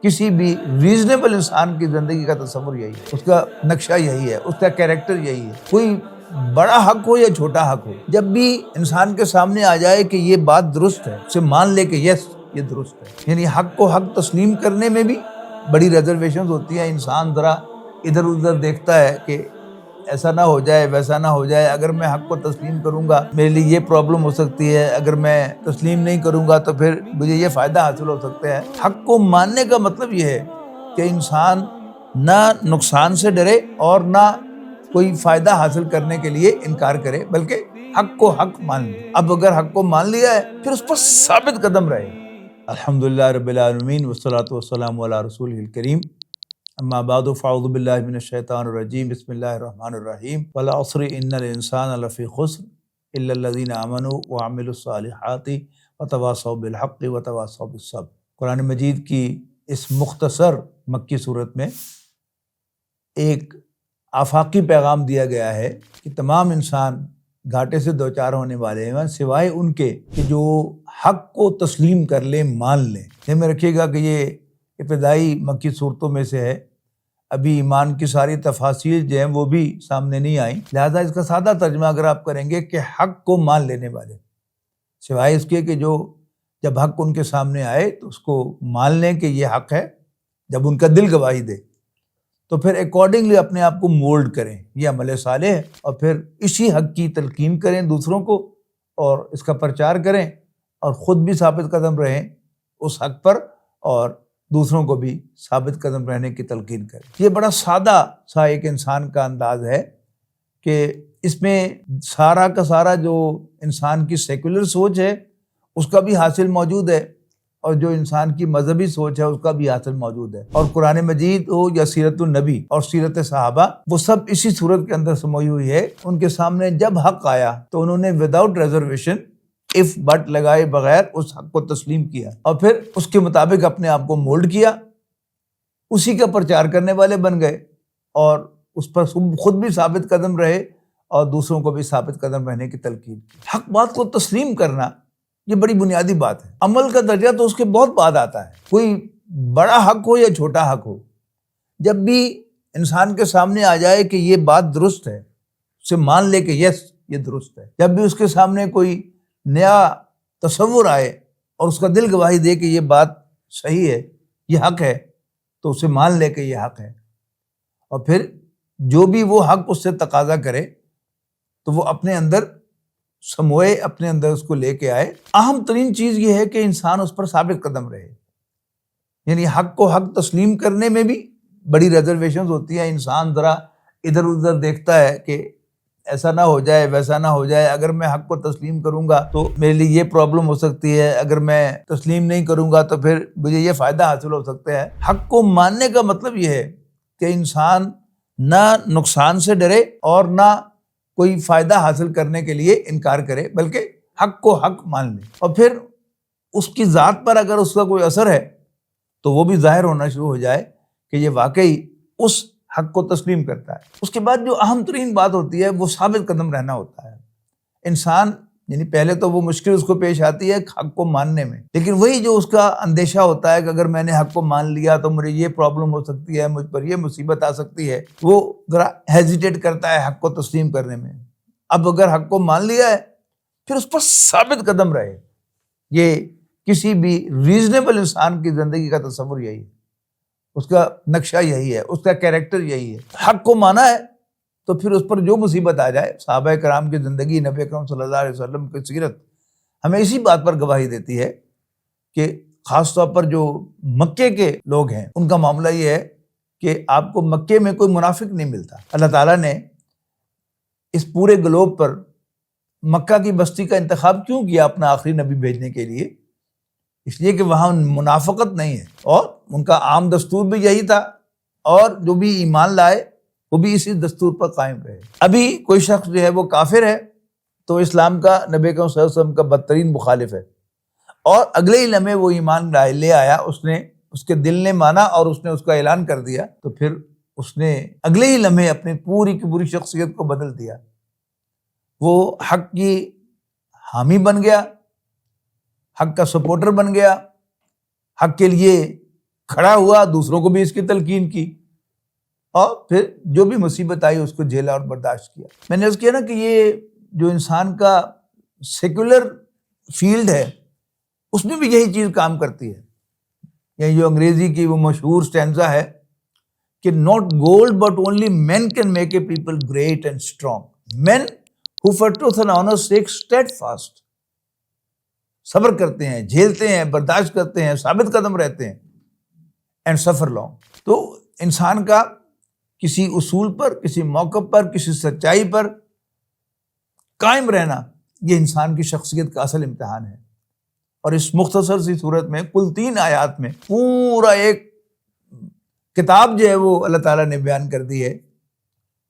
کسی بھی ریزنیبل انسان کی زندگی کا تصور یہی ہے، اس کا نقشہ یہی ہے، اس کا کیریکٹر یہی ہے۔ کوئی بڑا حق ہو یا چھوٹا حق ہو، جب بھی انسان کے سامنے آ جائے کہ یہ بات درست ہے، اسے مان لے کہ یس یہ درست ہے۔ یعنی حق کو حق تسلیم کرنے میں بھی بڑی ریزرویشنز ہوتی ہیں۔ انسان ذرا ادھر ادھر دیکھتا ہے کہ ایسا نہ ہو جائے ویسا نہ ہو جائے، اگر میں حق کو تسلیم کروں گا میرے لیے یہ پرابلم ہو سکتی ہے، اگر میں تسلیم نہیں کروں گا تو پھر مجھے یہ فائدہ حاصل ہو سکتا ہے۔ حق کو ماننے کا مطلب یہ ہے کہ انسان نہ نقصان سے ڈرے اور نہ کوئی فائدہ حاصل کرنے کے لیے انکار کرے، بلکہ حق کو حق مان لے۔ اب اگر حق کو مان لیا ہے پھر اس پر ثابت قدم رہے۔ الحمدللہ رب العالمین والصلاۃ والسلام علی رسولہ الکریم، اما بعد فاعوذ باللہ من الشیطان الرجیم، بسم اللہ الرحمن الرحیم، والعصر ان الانسان لفی خسر الا الذین آمنوا وعملوا الصالحات وتواصوا بالحق وتواصوا بالصبر۔ قرآن مجید کی اس مختصر مکی صورت میں ایک آفاقی پیغام دیا گیا ہے کہ تمام انسان گھاٹے سے دوچار ہونے والے ہیں سوائے ان کے کہ جو حق کو تسلیم کر لیں، مان لیں۔ ذہن میں رکھیے گا کہ یہ ابتدائی مکی صورتوں میں سے ہے، ابھی ایمان کی ساری تفاصیل جو ہیں وہ بھی سامنے نہیں آئیں، لہٰذا اس کا سادہ ترجمہ اگر آپ کریں گے کہ حق کو مان لینے والے، سوائے اس کے کہ جو جب حق ان کے سامنے آئے تو اس کو مان لیں کہ یہ حق ہے، جب ان کا دل گواہی دے تو پھر اکارڈنگلی اپنے آپ کو مولڈ کریں، یہ عمل صالح ہے، اور پھر اسی حق کی تلقین کریں دوسروں کو اور اس کا پرچار کریں اور خود بھی ثابت قدم رہیں اس حق پر اور دوسروں کو بھی ثابت قدم رہنے کی تلقین کریں۔ یہ بڑا سادہ سا ایک انسان کا انداز ہے کہ اس میں سارا کا سارا جو انسان کی سیکولر سوچ ہے اس کا بھی حاصل موجود ہے، اور جو انسان کی مذہبی سوچ ہے اس کا بھی حاصل موجود ہے، اور قرآن مجید ہو یا سیرت النبی اور سیرت صحابہ وہ سب اسی صورت کے اندر سموئی ہوئی ہے۔ ان کے سامنے جب حق آیا تو انہوں نے وداؤٹ ریزرویشن اف بٹ لگائے بغیر اس حق کو تسلیم کیا اور پھر اس کے مطابق اپنے آپ کو مولڈ کیا، اسی کا پرچار کرنے والے بن گئے اور اس پر خود بھی ثابت قدم رہے اور دوسروں کو بھی ثابت قدم رہنے کی تلقین کی۔ حق بات کو تسلیم کرنا یہ بڑی بنیادی بات ہے۔ عمل کا درجہ تو اس کے بہت بعد آتا ہے، کوئی بڑا حق ہو یا چھوٹا حق ہو، جب بھی انسان کے سامنے آ جائے کہ یہ بات درست ہے، اسے مان لے کہ یس یہ درست ہے۔ جب بھی اس کے سامنے کوئی نیا تصور آئے اور اس کا دل گواہی دے کہ یہ بات صحیح ہے، یہ حق ہے، تو اسے مان لے کہ یہ حق ہے، اور پھر جو بھی وہ حق اس سے تقاضا کرے تو وہ اپنے اندر سموئے، اپنے اندر اس کو لے کے آئے۔ اہم ترین چیز یہ ہے کہ انسان اس پر ثابت قدم رہے، یعنی حق کو حق تسلیم کرنے میں بھی بڑی ریزرویشنز ہوتی ہیں۔ انسان ذرا ادھر ادھر دیکھتا ہے کہ ایسا نہ ہو جائے ویسا نہ ہو جائے، اگر میں حق کو تسلیم کروں گا تو میرے لیے یہ پرابلم ہو سکتی ہے، اگر میں تسلیم نہیں کروں گا تو پھر مجھے یہ فائدہ حاصل ہو سکتا ہے۔ حق کو ماننے کا مطلب یہ ہے کہ انسان نہ نقصان سے ڈرے اور نہ کوئی فائدہ حاصل کرنے کے لیے انکار کرے، بلکہ حق کو حق مان لے، اور پھر اس کی ذات پر اگر اس کا کوئی اثر ہے تو وہ بھی ظاہر ہونا شروع ہو جائے کہ یہ واقعی اس حق کو تسلیم کرتا ہے۔ اس کے بعد جو اہم ترین بات ہوتی ہے وہ ثابت قدم رہنا ہوتا ہے۔ انسان یعنی پہلے تو وہ مشکل اس کو پیش آتی ہے حق کو ماننے میں، لیکن وہی جو اس کا اندیشہ ہوتا ہے کہ اگر میں نے حق کو مان لیا تو مجھے یہ پرابلم ہو سکتی ہے، مجھ پر یہ مصیبت آ سکتی ہے، وہ ذرا ہیزیٹیٹ کرتا ہے حق کو تسلیم کرنے میں۔ اب اگر حق کو مان لیا ہے پھر اس پر ثابت قدم رہے۔ یہ کسی بھی ریزنیبل انسان کی زندگی کا تصور یہی ہے، اس کا نقشہ یہی ہے، اس کا کیریکٹر یہی ہے۔ حق کو مانا ہے تو پھر اس پر جو مصیبت آ جائے، صحابہ کرام کی زندگی، نبی اکرم صلی اللہ علیہ وسلم کی سیرت ہمیں اسی بات پر گواہی دیتی ہے کہ خاص طور پر جو مکے کے لوگ ہیں ان کا معاملہ یہ ہے کہ آپ کو مکے میں کوئی منافق نہیں ملتا۔ اللہ تعالیٰ نے اس پورے گلوب پر مکہ کی بستی کا انتخاب کیوں کیا اپنا آخری نبی بھیجنے کے لیے؟ اس لیے کہ وہاں منافقت نہیں ہے، اور ان کا عام دستور بھی یہی تھا، اور جو بھی ایمان لائے وہ بھی اسی دستور پر قائم رہے۔ ابھی کوئی شخص جو ہے وہ کافر ہے تو اسلام کا، نبی اکرم صلی اللہ علیہ وسلم کا بدترین مخالف ہے، اور اگلے ہی لمحے وہ ایمان لے آیا، اس کے دل نے مانا اور اس نے اس کا اعلان کر دیا، تو پھر اس نے اگلے ہی لمحے اپنی پوری کی پوری شخصیت کو بدل دیا۔ وہ حق کی حامی بن گیا، حق کا سپورٹر بن گیا، حق کے لیے کھڑا ہوا، دوسروں کو بھی اس کی تلقین کی، اور پھر جو بھی مصیبت آئی اس کو جھیلا اور برداشت کیا۔ میں نے عرض کیا نا کہ یہ جو انسان کا سیکولر فیلڈ ہے اس میں بھی یہی چیز کام کرتی ہے۔ یعنی جو انگریزی کی وہ مشہور اسٹینزا ہے کہ not gold but only men can make a people great and strong. Men who for truth and honor sake steadfast. صبر کرتے ہیں، جھیلتے ہیں، برداشت کرتے ہیں، ثابت قدم رہتے ہیں and suffer long. تو انسان کا کسی اصول پر، کسی موقع پر، کسی سچائی پر قائم رہنا یہ انسان کی شخصیت کا اصل امتحان ہے۔ اور اس مختصر سی صورت میں کل 3 آیات میں پورا ایک کتاب جو ہے وہ اللہ تعالیٰ نے بیان کر دی ہے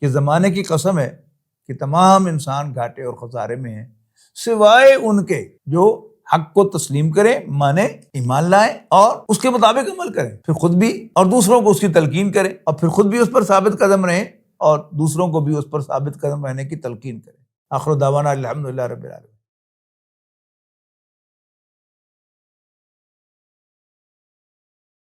کہ زمانے کی قسم ہے کہ تمام انسان گھاٹے اور خسارے میں ہیں سوائے ان کے جو حق کو تسلیم کریں، مانیں، ایمان لائیں اور اس کے مطابق عمل کریں، پھر خود بھی اور دوسروں کو اس کی تلقین کریں، اور پھر خود بھی اس پر ثابت قدم رہیں اور دوسروں کو بھی اس پر ثابت قدم رہنے کی تلقین کریں۔ آخر دعوانا الحمدللہ رب العالمین۔